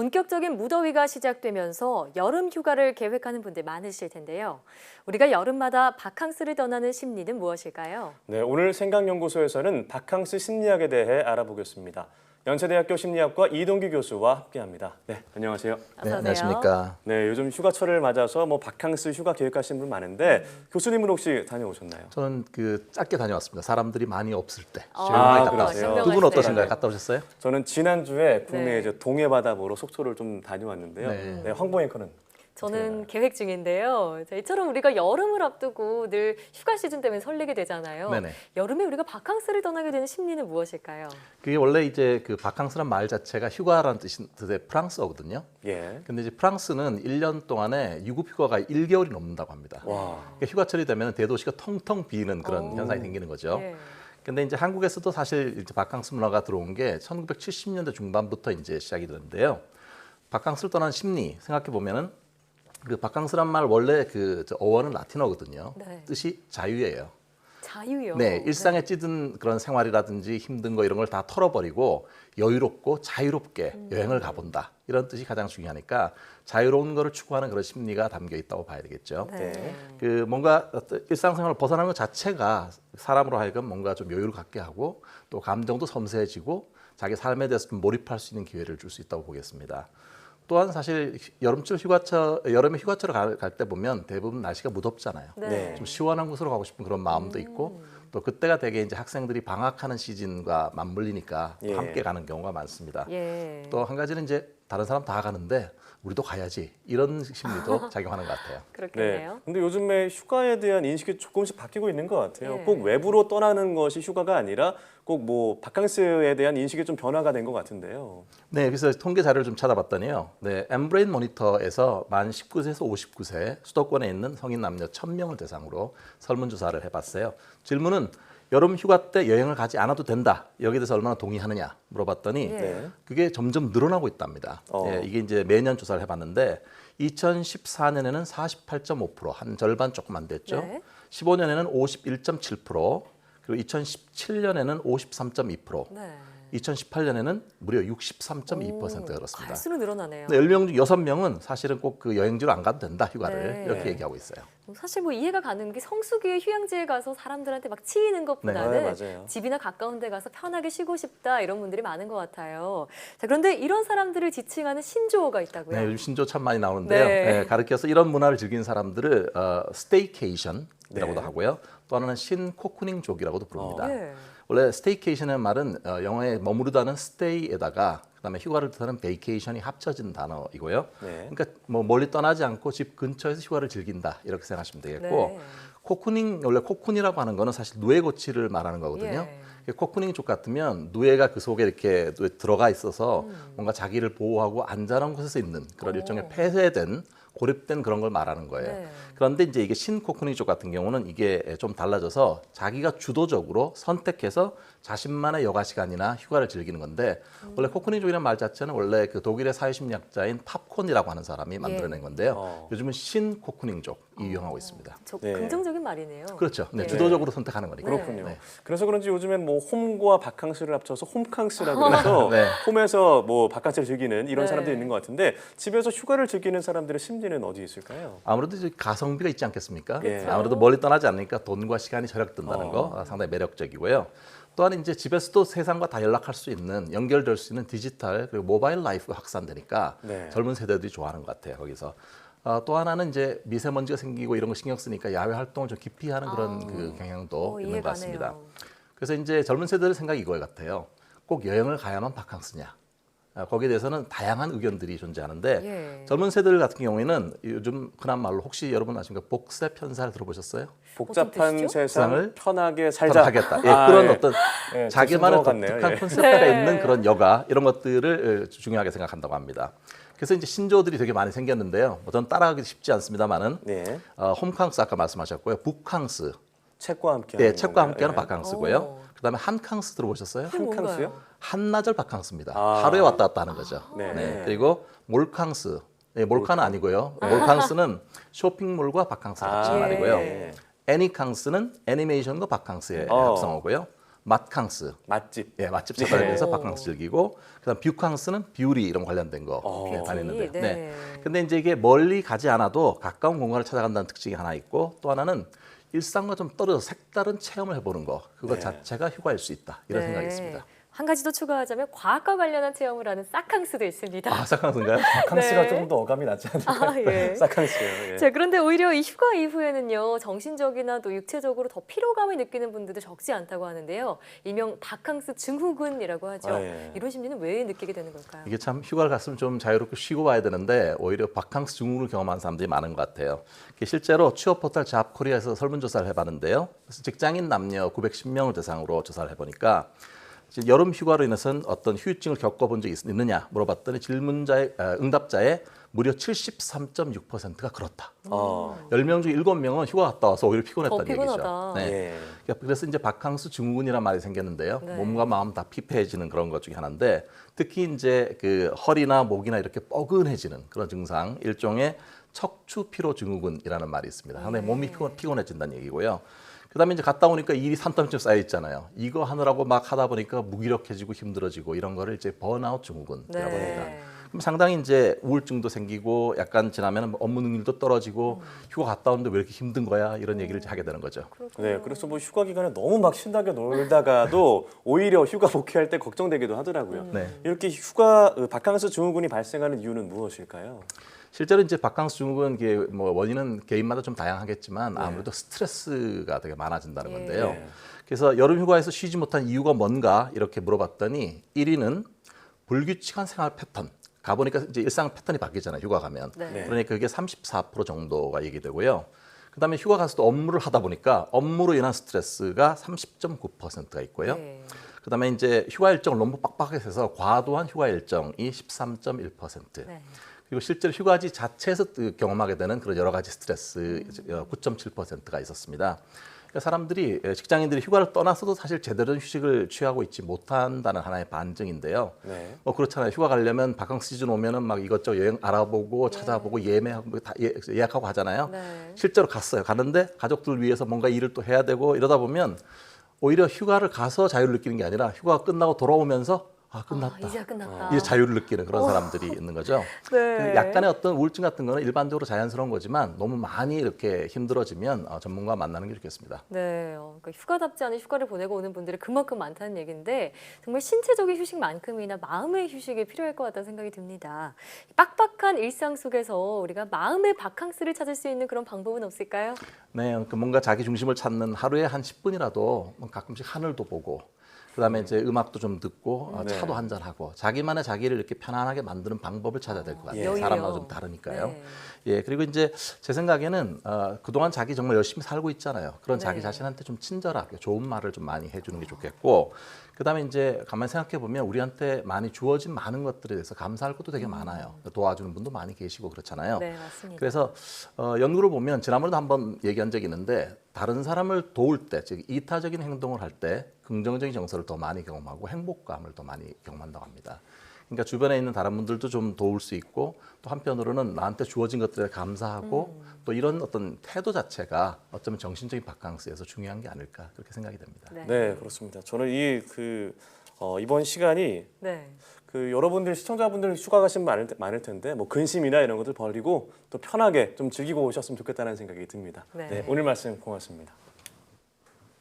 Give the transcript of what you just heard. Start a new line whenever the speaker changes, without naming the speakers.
본격적인 무더위가 시작되면서 여름 휴가를 계획하는 분들 많으실 텐데요. 우리가 여름마다 바캉스를 떠나는 심리는 무엇일까요?
네, 오늘 생각연구소에서는 바캉스 심리학에 대해 알아보겠습니다. 연세대학교 심리학과 이동규 교수와 함께합니다. 네, 안녕하세요.
어서 오세요.
안녕하십니까.
네, 요즘 휴가철을 맞아서 바캉스 휴가 계획하시는 분 많은데 교수님은 혹시 다녀오셨나요?
저는 짧게 다녀왔습니다. 사람들이 많이 없을 때.
아,
갔다 왔어요.
그러세요?
두 분 어떠신가요?
네.
갔다 오셨어요?
저는 지난주에 국내
네.
이제 동해 바다 보러 속초를 좀 다녀왔는데요.
네.
네, 황보 앵커는
저는 계획 중인데요. 자, 이처럼 우리가 여름을 앞두고 늘 휴가 시즌 때문에 설레게 되잖아요.
네네.
여름에 우리가 바캉스를 떠나게 되는 심리는 무엇일까요?
그게 원래 이제 그 바캉스란 말 자체가 휴가라는 뜻의 프랑스어거든요.
예.
근데 이제 프랑스는 1년 동안에 유급 휴가가 1개월이 넘는다고 합니다.
와.
그러니까 휴가철이 되면 대도시가 텅텅 비는 그런 현상이 생기는 거죠.
예.
근데 이제 한국에서도 사실 이제 바캉스 문화가 들어온 게 1970년대 중반부터 이제 시작이 되는데요. 바캉스를 떠나는 심리 생각해 보면은 그 바캉스란 말 원래 어원은 라틴어거든요.
네.
뜻이 자유예요.
자유요.
네, 일상에 찌든 그런 생활이라든지 힘든 거 이런 걸 다 털어버리고 여유롭고 자유롭게 여행을 가본다. 이런 뜻이 가장 중요하니까 자유로운 거를 추구하는 그런 심리가 담겨 있다고 봐야 되겠죠.
네.
그 뭔가 일상생활을 벗어나는 것 자체가 사람으로 하여금 뭔가 좀 여유를 갖게 하고 또 감정도 섬세해지고 자기 삶에 대해서 좀 몰입할 수 있는 기회를 줄 수 있다고 보겠습니다. 또한 사실 여름에 휴가철을 갈 때 보면 대부분 날씨가 무덥잖아요.
네.
좀 시원한 곳으로 가고 싶은 그런 마음도 있고 또 그때가 되게 이제 학생들이 방학하는 시즌과 맞물리니까
예.
함께 가는 경우가 많습니다.
예.
또 한 가지는 이제 다른 사람 다 가는데 우리도 가야지 이런 심리도 작용하는 것 같아요.
그렇겠네요.
네. 근데 요즘에 휴가에 대한 인식이 조금씩 바뀌고 있는 것 같아요.
네.
꼭 외부로 떠나는 것이 휴가가 아니라 꼭 바캉스에 대한 인식이 좀 변화가 된 것 같은데요.
네, 그래서 통계 자료를 좀 찾아봤더니요. 네, 엠브레인 모니터에서 만 19세에서 59세 수도권에 있는 성인 남녀 1,000명을 대상으로 설문조사를 해봤어요. 질문은 여름 휴가 때 여행을 가지 않아도 된다. 여기에 대해서 얼마나 동의하느냐 물어봤더니
네.
그게 점점 늘어나고 있답니다. 예, 이게 이제 매년 조사를 해봤는데 2014년에는 48.5%, 한 절반 조금 안 됐죠.
네.
15년에는 51.7%, 그리고 2017년에는 53.2%,
네.
2018년에는 무려 63.2%가 그렇습니다.
갈수록 늘어나네요.
10명 중 6명은 사실은 꼭 그 여행지로 안 가도 된다, 휴가를.
네.
이렇게 얘기하고 있어요.
사실 이해가 가는 게 성수기에 휴양지에 가서 사람들한테 막 치이는 것보다는
네, 맞아요.
집이나 가까운 데 가서 편하게 쉬고 싶다 이런 분들이 많은 것 같아요. 자, 그런데 이런 사람들을 지칭하는 신조어가 있다고요?
네, 요즘 신조 참 많이 나오는데요.
네.
네, 가르쳐서 이런 문화를 즐기는 사람들을 스테이케이션이라고도
네.
하고요. 또 하나는 신코쿠닝족이라고도 부릅니다.
네.
원래 스테이케이션의 말은 영어에 머무르다는 스테이에다가 그다음에 휴가를 뜻하는 베이케이션이 합쳐진 단어이고요.
네.
그러니까 멀리 떠나지 않고 집 근처에서 휴가를 즐긴다 이렇게 생각하시면 되겠고
네.
코쿠닝 원래 코쿤이라고 하는 거는 사실 누에고치를 말하는 거거든요.
예.
코쿠닝족 같으면 누에가 그 속에 이렇게 들어가 있어서 뭔가 자기를 보호하고 안전한 곳에서 있는 그런 일종의 폐쇄된 고립된 그런 걸 말하는 거예요.
네.
그런데 이제 이게 신코쿠닝족 같은 경우는 이게 좀 달라져서 자기가 주도적으로 선택해서 자신만의 여가 시간이나 휴가를 즐기는 건데 원래 코쿠닝족이라는 말 자체는 원래 그 독일의 사회심리학자인 팝콘이라고 하는 사람이 만들어낸 건데요. 요즘은 신코쿠닝족이 유행하고 있습니다.
네. 긍정적인 말이네요.
그렇죠. 네,
네.
주도적으로 선택하는 거니까.
그렇군요.
네.
그래서 그런지 요즘엔 홈과 바캉스를 합쳐서 홈캉스라 그래서
네.
홈에서 바캉스를 즐기는 이런
네.
사람들이 있는 것 같은데 집에서 휴가를 즐기는 사람들의 심리는 어디 있을까요?
아무래도 이제 가성비가 있지 않겠습니까?
그렇죠.
아무래도 멀리 떠나지 않으니까 돈과 시간이 절약된다는 거 상당히 매력적이고요. 또한 이제 집에서도 세상과 다 연락할 수 있는 연결될 수 있는 디지털 그리고 모바일 라이프가 확산되니까
네.
젊은 세대들이 좋아하는 것 같아요. 거기서 또 하나는 이제 미세먼지가 생기고 이런 거 신경 쓰니까 야외 활동을 좀 깊이 하는 그런 그 경향도 있는 것 같습니다.
이해가네요.
그래서 이제 젊은 세대들 생각이 이거 같아요. 꼭 여행을 가야만 바캉스냐? 거기에 대해서는 다양한 의견들이 존재하는데
예.
젊은 세대들 같은 경우에는 요즘 흔한 말로 혹시 여러분 아십니까? 복세 편사를 들어보셨어요?
복잡한
뜻이죠?
세상
세상을
편하게 살자.
하겠다. 예, 그런
예.
어떤
예,
자기만의
좀 같네요.
독특한
예.
콘셉트가
네.
있는 그런 여가 이런 것들을 중요하게 생각한다고 합니다. 그래서 이제 신조어들이 되게 많이 생겼는데요. 저는 따라하기 쉽지 않습니다만은
네.
홈캉스 아까 말씀하셨고요. 북캉스,
책과 함께
네,
하는
책과
건가요?
함께하는
예.
바캉스고요. 그다음에 한캉스 들어보셨어요?
그게 뭔가요?
한캉스요?
한나절 바캉스입니다.
아.
하루에 왔다 갔다 하는 거죠.
네.
그리고 몰캉스, 네, 몰카는 아니고요. 몰캉스는 쇼핑몰과 바캉스 합친
아,
말이고요.
예.
애니캉스는 애니메이션과 바캉스의
어.
합성어고요. 맛캉스,
맛집.
예, 맛집 찾아다니면서
네.
바캉스 즐기고, 그다음 뷰캉스는 뷰리 이런 관련된 거
뷰티,
다니는데.
네.
네. 근데 이제 이게 멀리 가지 않아도 가까운 공간을 찾아간다는 특징이 하나 있고, 또 하나는 일상과 좀 떨어져 색다른 체험을 해보는 거, 그거
네.
자체가 휴가일 수 있다 이런
네.
생각이 있습니다.
한 가지 더 추가하자면 과학과 관련한 체험을 하는 사캉스도 있습니다.
아, 사캉스인가요?
바캉스가
네.
좀 더 어감이 낫지 않을까요?
아, 예.
사캉스요. 예.
자, 그런데 오히려 이 휴가 이후에는요, 정신적이나 또 육체적으로 더 피로감을 느끼는 분들도 적지 않다고 하는데요. 일명 바캉스 증후군이라고 하죠.
아, 예.
이런 심리는 왜 느끼게 되는 걸까요?
이게 참 휴가를 갔으면 좀 자유롭게 쉬고 와야 되는데 오히려 바캉스 증후군을 경험하는 사람들이 많은 것 같아요. 이게 실제로 취업 포털 잡코리아에서 설문조사를 해봤는데요. 그래서 직장인 남녀 910명을 대상으로 조사를 해보니까 이제 여름 휴가로 인해서는 어떤 후유증을 겪어본 적이 있느냐 물어봤더니 질문자의 응답자의 무려 73.6%가 그렇다.
어.
10명 중 7명은 휴가 갔다 와서 오히려
더
피곤했다는
피곤하다.
얘기죠. 네.
예.
그러니까 그래서 이제 바캉스 증후군이라는 말이 생겼는데요.
네.
몸과 마음 다 피폐해지는 그런 것 중에 하나인데 특히 이제 그 허리나 목이나 이렇게 뻐근해지는 그런 증상, 일종의 척추 피로 증후군이라는 말이 있습니다. 상당히 몸이 피곤해진다는 얘기고요. 그다음에 이제 갔다 오니까 일이 산더미처럼 쌓여 있잖아요. 이거 하느라고 막 하다 보니까 무기력해지고 힘들어지고 이런 거를 이제 번아웃 증후군이라고 합니다.
네.
그럼 상당히 이제 우울증도 생기고 약간 지나면 업무 능률도 떨어지고 휴가 갔다 오는데 왜 이렇게 힘든 거야 이런 얘기를 이제 하게 되는 거죠.
네, 그래서 뭐 휴가 기간에 너무 막 신나게 놀다가도 오히려 휴가 복귀할 때 걱정되기도 하더라고요.
네.
이렇게 휴가 바캉스 증후군이 발생하는 이유는 무엇일까요?
실제로 이제 바캉스 증후군 이게 뭐 원인은 개인마다 좀 다양하겠지만 아무래도 스트레스가 되게 많아진다는
예.
건데요.
네.
그래서 여름 휴가에서 쉬지 못한 이유가 뭔가 이렇게 물어봤더니 1위는 불규칙한 생활 패턴. 가보니까 이제 일상 패턴이 바뀌잖아요. 휴가 가면.
네.
그러니까 그게 34% 정도가 얘기되고요. 그다음에 휴가 가서도 업무를 하다 보니까 업무로 인한 스트레스가 30.9%가 있고요.
네.
그다음에 이제 휴가 일정을 너무 빡빡하게 해서 과도한 휴가 일정이 13.1%.
네.
그리고 실제로 휴가지 자체에서 경험하게 되는 그런 여러 가지 스트레스 9.7%가 있었습니다. 그러니까 사람들이 직장인들이 휴가를 떠나서도 사실 제대로 된 휴식을 취하고 있지 못한다는 하나의 반증인데요.
네.
그렇잖아요. 휴가 가려면 바캉스 시즌 오면은 막 이것저것 여행 알아보고 찾아보고 예매하고 다 예약하고 하잖아요.
네.
실제로 갔어요. 가는데 가족들 위해서 뭔가 일을 또 해야 되고 이러다 보면 오히려 휴가를 가서 자유를 느끼는 게 아니라 휴가가 끝나고 돌아오면서 끝났다.
이제 끝났다.
이제 자유를 느끼는 그런 사람들이 있는 거죠.
네.
그 약간의 어떤 우울증 같은 거는 일반적으로 자연스러운 거지만 너무 많이 이렇게 힘들어지면 전문가 만나는 게 좋겠습니다.
네, 그러니까 휴가답지 않은 휴가를 보내고 오는 분들이 그만큼 많다는 얘기인데 정말 신체적인 휴식만큼이나 마음의 휴식이 필요할 것 같다는 생각이 듭니다. 빡빡한 일상 속에서 우리가 마음의 바캉스를 찾을 수 있는 그런 방법은 없을까요?
네, 그 뭔가 자기 중심을 찾는 하루에 한 10분이라도 가끔씩 하늘도 보고 그다음에 이제 음악도 좀 듣고
네.
차도 한잔 하고 자기만의 자기를 이렇게 편안하게 만드는 방법을 찾아야 될 것 같아요.
여유요.
사람마다 좀 다르니까요.
네.
예, 그리고 이제 제 생각에는 그동안 자기 정말 열심히 살고 있잖아요. 그런
네.
자기 자신한테 좀 친절하게 좋은 말을 좀 많이 해주는 게 좋겠고 그다음에 이제 가만히 생각해 보면 우리한테 많이 주어진 많은 것들에 대해서 감사할 것도 되게 많아요. 도와주는 분도 많이 계시고 그렇잖아요.
네, 맞습니다.
그래서 연구를 보면 지난번에도 한번 얘기한 적이 있는데 다른 사람을 도울 때, 즉 이타적인 행동을 할 때 긍정적인 정서를 더 많이 경험하고 행복감을 더 많이 경험한다고 합니다. 그러니까 주변에 있는 다른 분들도 좀 도울 수 있고 또 한편으로는 나한테 주어진 것들에 감사하고 또 이런 어떤 태도 자체가 어쩌면 정신적인 바캉스에서 중요한 게 아닐까 그렇게 생각이 됩니다.
네, 그렇습니다. 저는 이번 시간이
네.
여러분들 시청자분들 휴가 가신 분 많을 텐데 뭐 근심이나 이런 것들 버리고 또 편하게 좀 즐기고 오셨으면 좋겠다는 생각이 듭니다.
네.
네, 오늘 말씀 고맙습니다.